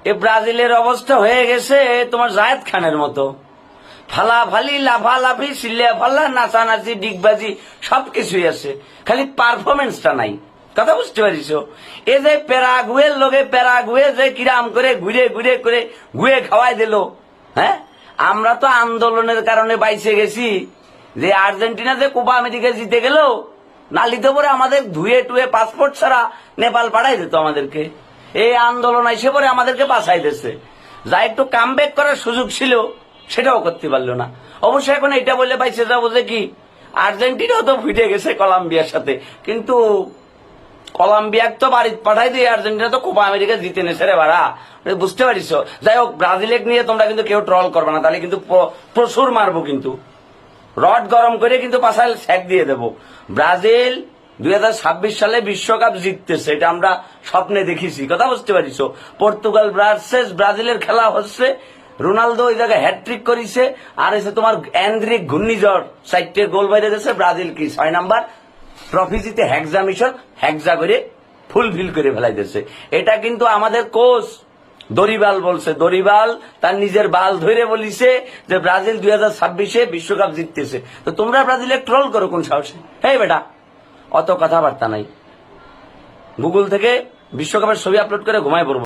এ ব্রাজিলের অবস্থা হয়ে গেছে তোমার জায়েদ খানের মতো। ফালাফালি, লাফালাফি, সিল্লিয়া ফাল্লা, নাচানাচি, ডিগবাজি সবকিছুই আছে, খালি পারফরমেন্সটা নাই। কথা বুঝতে পারিস? এ যে প্যারাগুয়ের লোকে প্যারাগুয়ে যে কিরাম করে ঘুরে ঘুরে করে ঘুরে খাওয়াই দিল। হ্যাঁ, আমরা তো আন্দোলনের কারণে বাইসে গেছি। যে আর্জেন্টিনা যে কোপা আমেরিকা জিতে গেল, নালিতে পরে আমাদের ধুয়ে টুয়ে পাসপোর্ট ছাড়া নেপাল পাঠাই দিত আমাদেরকে। এই আন্দোলন এসে পরে আমাদেরকে বাঁচাই দিচ্ছে। যা একটু কামব্যাক করার সুযোগ ছিল সেটাও করতে পারলো না। অবশ্যই এখন এটা বলে পাইছে যাবো যে কি আর্জেন্টিনাও তো ফিটে গেছে কলম্বিয়ার সাথে, কিন্তু কলম্বিয়াকে তো বাড়ি পাঠাই দিয়ে আর্জেন্টিনা তো কোপা আমেরিকা জিতে নেছে রে বাড়া। বুঝতে পারিস? যাই হোক, ব্রাজিলের নিয়ে তোমরা কিন্তু কেউ ট্রল করবে না, তাহলে কিন্তু প্রচুর মারবো, কিন্তু রড গরম করে কিন্তু পাশায় স্যাক দিয়ে দেবো। ব্রাজিল 2026 সালে বিশ্বকাপ জিততেছে, এটা আমরা স্বপ্নে দেখেছি। কথা বুঝতে পারিস? পর্তুগাল ভার্সেস ব্রাজিলের খেলা হচ্ছে, রোনালদো ওই জায়গায় হ্যাট্রিক করেছে, আর এসে তোমার এন্ড্রিক ঘূর্ণিঝড় 4টে গোল বাইরে গেছে। ব্রাজিল কি 6 নাম্বার ট্রফি জিতে হ্যাকজা মিশন হ্যাকজা করে ফুলফিল করে ফেলাই দিচ্ছে। এটা কিন্তু আমাদের কোচ দরিবাল বলছে, দরিবাল তার নিজের বাল ধরে বলিছে যে ব্রাজিল 2026-এ বিশ্বকাপ জিততেছে। তো তোমরা ব্রাজিলের ট্রল করো কোন সাহসে? হেই বেটা, অত কথাবার্তা নাই। গুগল থেকে বিশ্বকাপের ছবি আপলোড করে ঘুমায় পড়বো।